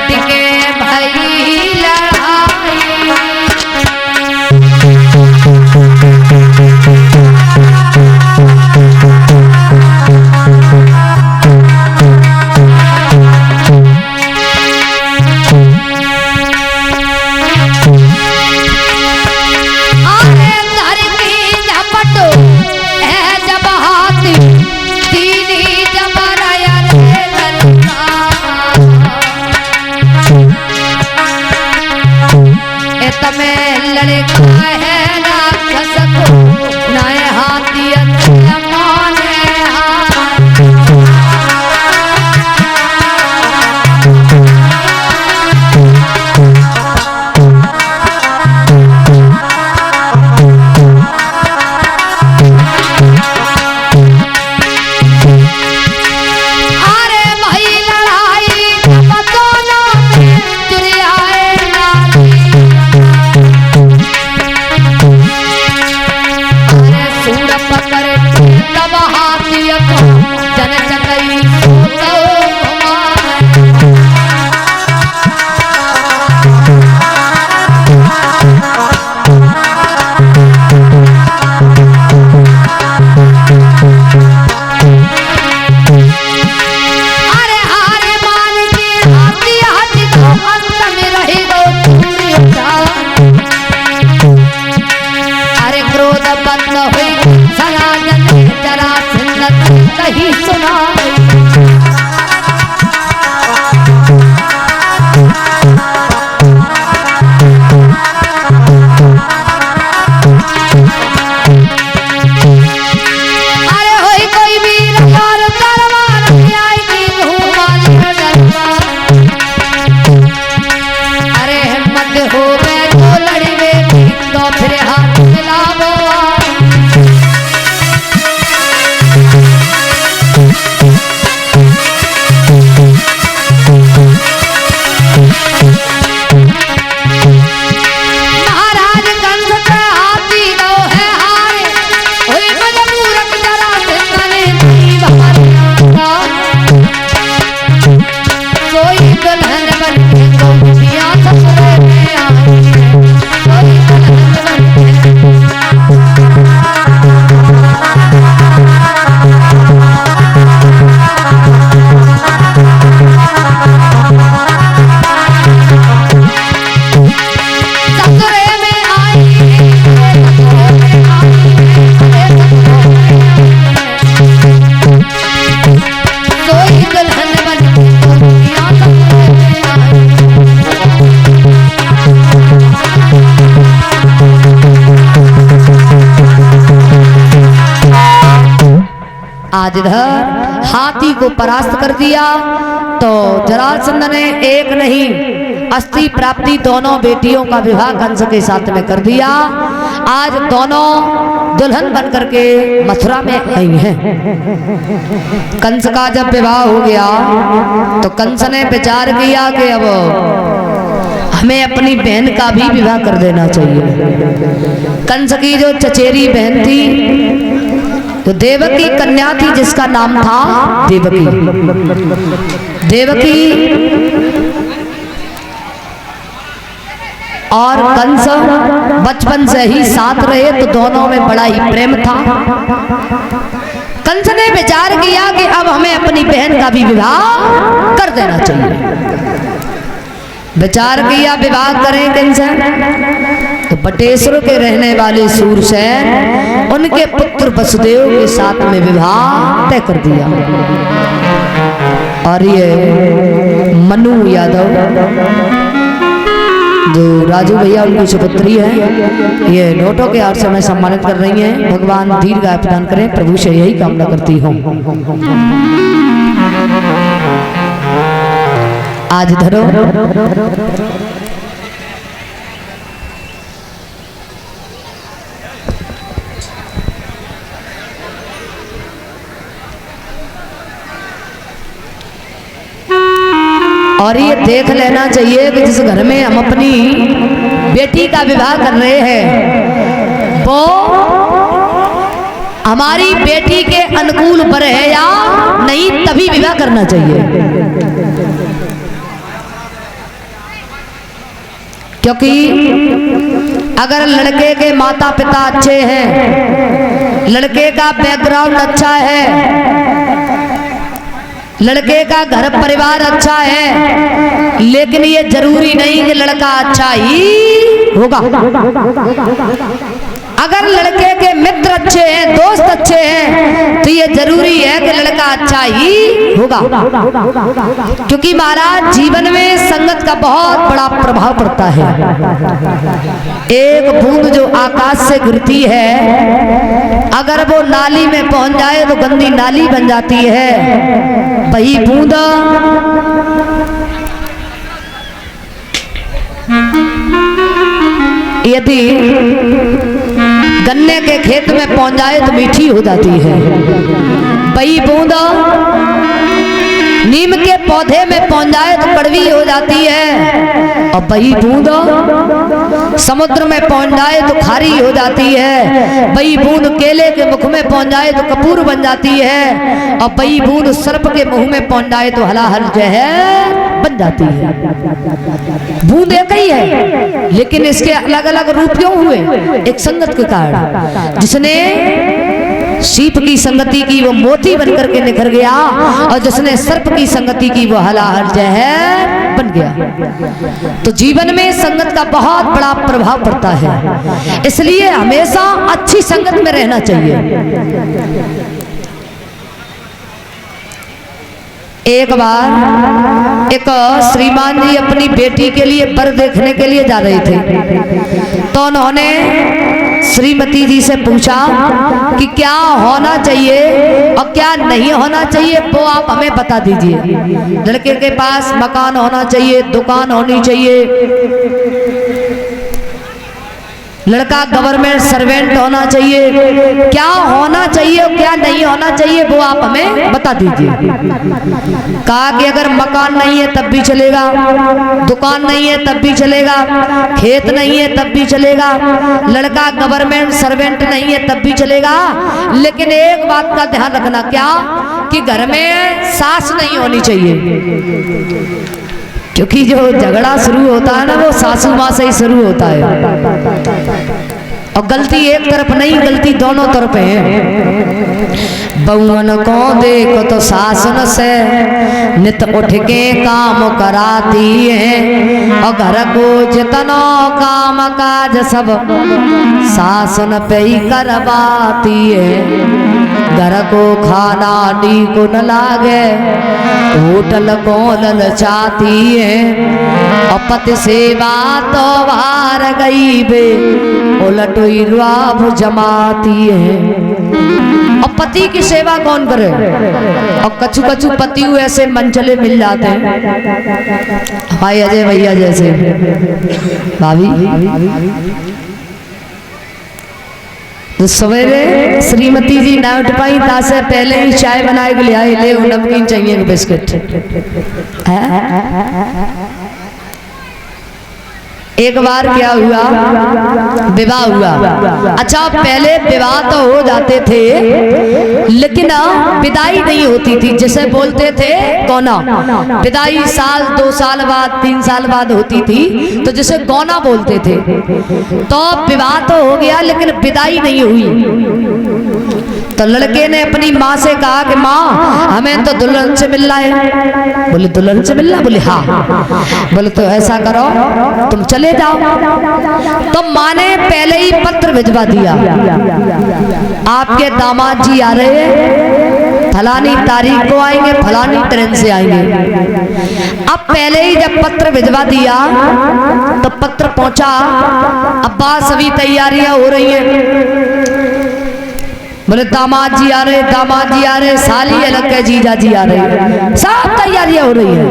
डट के भई लड़ाई। अरे धरती झपट है जब हाथी दीनी जबराया रे ललका। तमे लड़का है राक्षस को नए हाथी माने अरे भाई लड़ाई दोनों में चुरियाए नारी। अरे सूर पकड़ तब हाथी को जन चकई सोचो अरे हारे मान के हाथी हट को अंत में रही गो चूड़ी उठा। अरे क्रोध बंद हुई सनातन जरा सिंदत कही सुना। अरे होई कोई वीर और तलवार आएगी घूमाली दरबार। अरे हिम्मत हो गए तो लड़वे तो फिर हाथ मिलावो। महाराज कंस के हाथी दो है हारे हुई मजबूरक जरा सिंदने नहीं बहारा। सोई दुल्हन बन के गोपियां ससुरे में आई है। सोई दुल्हन बन ससुरे में आई है। ससुरे में आई है। सोई दुल्हन बन के गोपियां ससुरे में आई है। आज इधर हाथी को परास्त कर दिया तो जरासंध ने एक नहीं अस्थि प्राप्ति दोनों बेटियों का विवाह कंस के साथ में कर दिया। आज दोनों दुल्हन बन करके मथुरा में आई हैं। कंस का जब विवाह हो गया तो कंस ने विचार किया कि अब हमें अपनी बहन का भी विवाह कर देना चाहिए। कंस की जो चचेरी बहन थी तो देवकी कन्या थी जिसका नाम था देवकी। देवकी और कंस बचपन से ही साथ रहे तो दोनों में बड़ा ही प्रेम था। कंस ने विचार किया कि अब हमें अपनी बहन का भी विवाह कर देना चाहिए। विचार किया विवाह करें किनसे तो बटेश्वर के रहने वाले सूरसेन उनके पुत्र वसुदेव के साथ में विवाह तय कर दिया। और ये मनु यादव जो राजू भैया उनकी सुपुत्री है, ये नोटों के हार से मैं सम्मानित कर रही हैं। भगवान दीर्घायु प्रदान करें, प्रभु से यही कामना करती हूँ। आज धरो और ये देख लेना चाहिए कि जिस घर में हम अपनी बेटी का विवाह कर रहे हैं वो हमारी बेटी के अनुकूल पर है या नहीं, तभी विवाह करना चाहिए। क्योंकि अगर लड़के के माता पिता अच्छे हैं, लड़के का बैकग्राउंड अच्छा है, लड़के का घर परिवार अच्छा है, लेकिन ये जरूरी नहीं कि लड़का अच्छा ही होगा। अगर लड़के के मित्र अच्छे हैं, दोस्त अच्छे हैं, तो ये जरूरी है कि लड़का अच्छा ही होगा। क्योंकि महाराज जीवन में संगत का बहुत बड़ा प्रभाव पड़ता है। एक बूंद जो आकाश से गिरती है, अगर वो नाली में पहुंच जाए तो गंदी नाली बन जाती है। वही बूंद यदि गन्ने के खेत में पहुंच जाए तो मीठी हो जाती है। वही बूंद नीम के पौधे में पहुंच जाए तो कड़वी हो जाती है, और वही बूंद समुद्र में पहुंच जाए तो खारी हो जाती है। वही बूंद केले के मुख में पहुंच जाए तो कपूर बन जाती है, और वही बूंद सर्प के मुंह में पहुंच जाए तो हलाहल जहर बन जाती है। बूंद एक ही है, लेकिन इसके अलग अलग रूप क्यों हुए? एक संगत के कारण। जिसने सीप की संगति की वो मोती बनकर के निखर गया, और जिसने सर्प की संगति की वो हलाहल जहर बन गया। तो जीवन में संगत का बहुत बड़ा प्रभाव पड़ता है, इसलिए हमेशा अच्छी संगत में रहना चाहिए। एक बार एक श्रीमान जी अपनी बेटी के लिए वर देखने के लिए जा रहे थे, तो उन्होंने श्रीमती जी से पूछा कि क्या होना चाहिए और क्या नहीं होना चाहिए, वो आप हमें बता दीजिए। लड़के के पास मकान होना चाहिए, दुकान होनी चाहिए, लड़का गवर्नमेंट सर्वेंट होना चाहिए, क्या होना चाहिए और क्या नहीं होना चाहिए वो आप हमें बता दीजिए। कहा कि अगर मकान नहीं है तब भी चलेगा, दुकान नहीं है तब भी चलेगा, खेत नहीं है तब भी चलेगा, लड़का गवर्नमेंट सर्वेंट नहीं है तब भी चलेगा, लेकिन एक बात का ध्यान रखना, क्या कि घर में सास नहीं होनी चाहिए। क्योंकि जो झगड़ा शुरू होता है ना, वो सासू माँ से ही शुरू होता है, और गलती एक तरफ नहीं, गलती दोनों तरफ है। बउअन को देखो तो सासन से नित उठ के काम कराती है, और घर को जितना काम काज सब सासन पे ही करवाती है। घर को खाना नी को न लागे, होटल को ललचाती है, और पति सेवा तो बाहर गई बे उलट रुआब जमाती है। और पति की सेवा कौन करे? और कछु कछु पति ऐसे मनचले मिल जाते हैं, भाई अजय भैया जैसे भाभी। तो सवेरे श्रीमती जी ना उठ पाई, तासे पहले ही चाय बनाए के ले आए, ले नमकीन चाहिए बिस्किट। एक बार क्या हुआ, विवाह हुआ। अच्छा, पहले विवाह तो हो जाते थे, लेकिन विदाई नहीं होती थी, जिसे बोलते थे गौना। विदाई साल 2 साल बाद 3 साल बाद होती थी, तो जिसे गौना बोलते थे। तो विवाह तो हो गया, लेकिन विदाई नहीं हुई। तो लड़के ने अपनी माँ से कहा कि माँ हमें तो दुल्हन से मिलना है। बोले दुल्हन से मिलना? बोले हाँ। बोले तो ऐसा करो तुम चले जाओ। तो माँ ने पहले ही पत्र भिजवा दिया, आपके दामाद जी आ रहे हैं, फलानी तारीख को आएंगे, फलानी ट्रेन से आएंगे। अब पहले ही जब पत्र भिजवा दिया तो पत्र पहुंचा, अब बात सभी तैयारियां हो रही हैं। बोले दामाद जी आ रहे, दामाद जी आ रहे, साली अलग के जीजा जी आ रहे, सब तैयारियां हो रही है।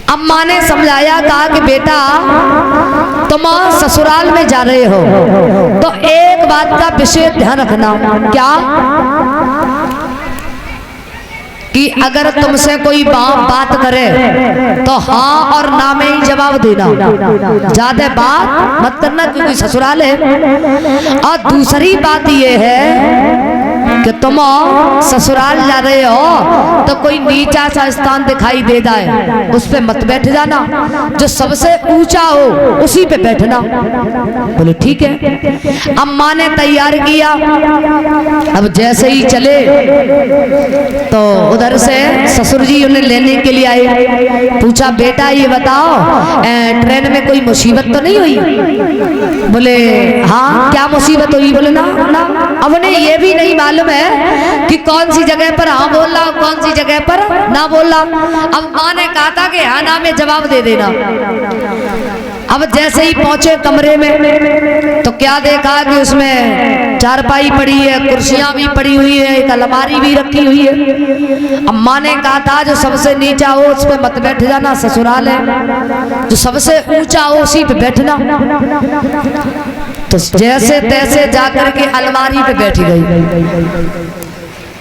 अब माँ ने समझाया, कहा कि बेटा तुम ससुराल में जा रहे हो तो एक बात का विशेष ध्यान रखना। क्या? कि अगर तुमसे कोई बात करे तो हाँ और ना में ही जवाब देना, ज्यादा बात मत करना, क्योंकि ससुराल है। और दूसरी बात ये है कि तुम ससुराल जा रहे हो तो कोई नीचा सा स्थान दिखाई दे जाए उस पे मत बैठ जाना, जो सबसे ऊंचा हो उसी पे बैठना। बोले ठीक है। अम्मा ने तैयार किया। अब जैसे ही चले तो उधर से ससुर जी उन्हें लेने के लिए आए। पूछा बेटा ये बताओ ट्रेन में कोई मुसीबत तो नहीं हुई? बोले हाँ क्या मुसीबत हुई? बोले ना ना। अब उन्हें ये भी नहीं मालूम है कि कौन सी जगह पर हाँ बोल रहा, कौन सी जगह पर ना बोल रहा। अब माँ ने कहा था कि हाँ ना में जवाब दे देना। अब जैसे ही पहुंचे कमरे में तो क्या देखा कि उसमें चारपाई पड़ी है, कुर्सियां भी पड़ी हुई है, एक अलमारी भी रखी हुई है। अम्मा ने कहा था जो सबसे नीचा हो उस पे मत बैठ जाना, ससुराल है, जो सबसे ऊंचा हो उसी पे बैठना। तो जैसे तैसे जाकर के अलमारी पे बैठ गई।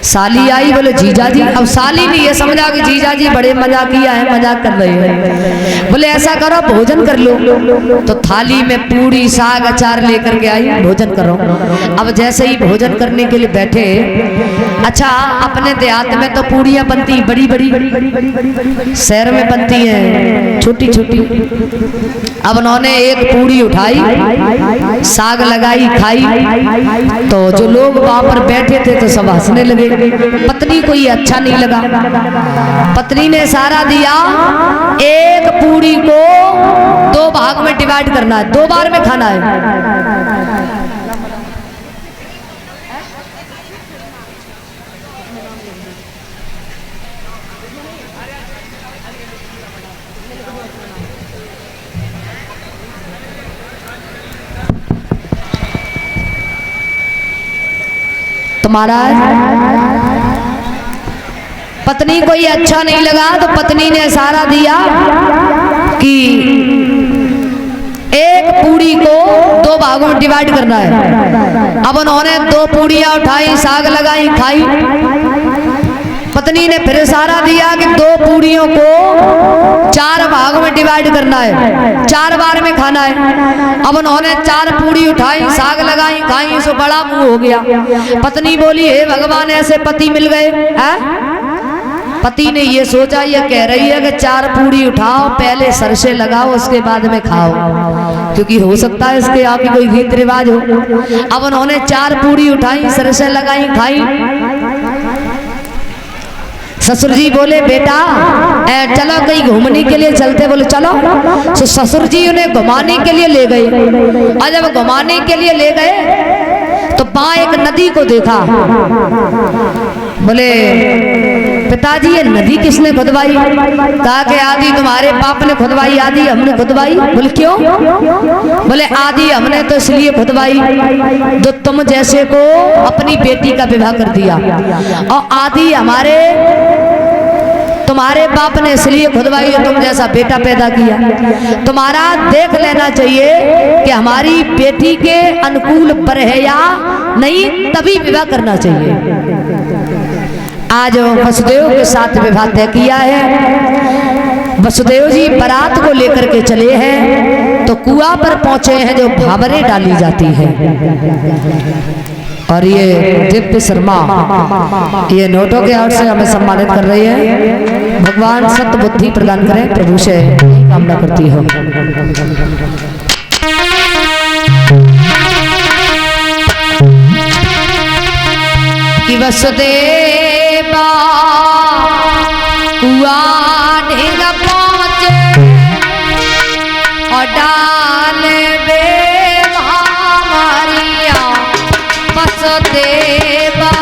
साली आई। बोले जीजा जी। अब साली ने ये समझा कि जीजा जी बड़े मजाकिया है, मजाक कर रहे हैं। बोले ऐसा करो भोजन कर लो। तो थाली में पूरी साग अचार लेकर के आई, भोजन करो। अब जैसे ही भोजन करने के लिए बैठे, अच्छा अपने देहात में तो पूड़ियाँ बनती बड़ी बड़ी, शहर में बनती हैं छोटी छोटी। अब उन्होंने एक पूड़ी उठाई, साग लगाई, खाई। तो जो लोग वहां पर बैठे थे तो सब हंसने लगे। पत्नी को ये अच्छा नहीं लगा। पत्नी ने इशारा दिया एक पूड़ी को 2 भाग में डिवाइड करना है, 2 बार में खाना है। महाराज पत्नी को ये अच्छा नहीं लगा तो पत्नी ने इशारा दिया कि एक पूड़ी को 2 भागों में डिवाइड करना है। अब उन्होंने 2 पूड़ियां उठाई, साग लगाई, खाई। पत्नी ने फिर इशारा दिया कि 2 पूड़ियों को 4 भागों में डिवाइड करना है, 4 बार में खाना है। अब उन्होंने 4 पूड़ी उठाई, साग लगाई, खाई, सो बड़ा मुंह हो गया। पत्नी बोली हे भगवान ऐसे पति मिल गए हैं। पति ने ये सोचा, ये कह रही है कि 4 पूड़ी उठाओ, पहले सरसे लगाओ, उसके बाद में खाओ, क्योंकि हो सकता है इसके आगे कोई रीत रिवाज हो। अब उन्होंने 4 पूड़ी उठाई, सरसे लगाई, खाई। ससुर जी बोले बेटा चलो कहीं घूमने के लिए चलते। बोले चलो। तो ससुर जी उन्हें घुमाने के लिए ले गए। और जब घुमाने के लिए ले गए तो वहां एक नदी को देखा। बोले पिताजी ये नदी किसने खुदवाई? कहा कि आदि तुम्हारे बाप ने खुदवाई, आदि हमने खुदवाई। बोले क्यों? बोले आदि हमने तो इसलिए खुदवाई जो तुम जैसे को अपनी बेटी का विवाह कर दिया, और आदि तुम्हारे बाप ने इसलिए खुदवाई जो तुम जैसा बेटा पैदा किया। तुम्हारा देख लेना चाहिए कि हमारी बेटी के अनुकूल पर है या नहीं, तभी विवाह करना चाहिए। आज वसुदेव के साथ विवाह तय किया है। वसुदेव जी बारात को लेकर के चले हैं तो कुआं पर पहुंचे हैं जो भावरें डाली जाती है। और ये दिव्य शर्मा ये नोटों के आउट से हमें सम्मानित कर रही है। भगवान सत्य बुद्धि प्रदान करें, प्रभु से कामना करती हो। कि वसुदेवा कुआं ढेग पहुँचे और डाल बे भावरिया वसुदेवा।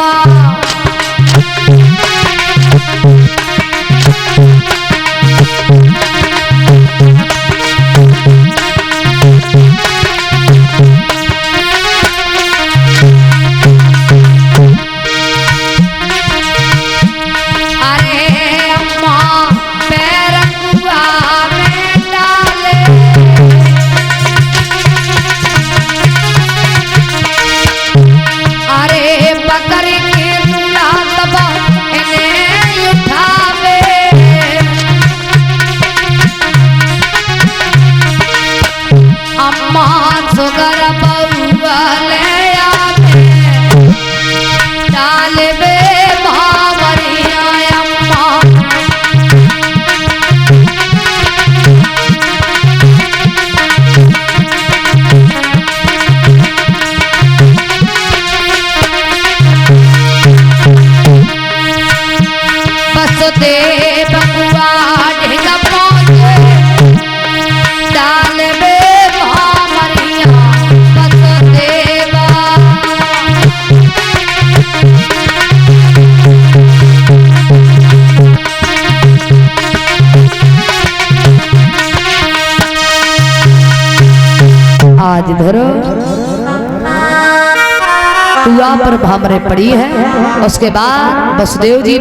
अरे आज इधर कुआं पर भामरे पड़ी है। उसके बाद वसुदेव जी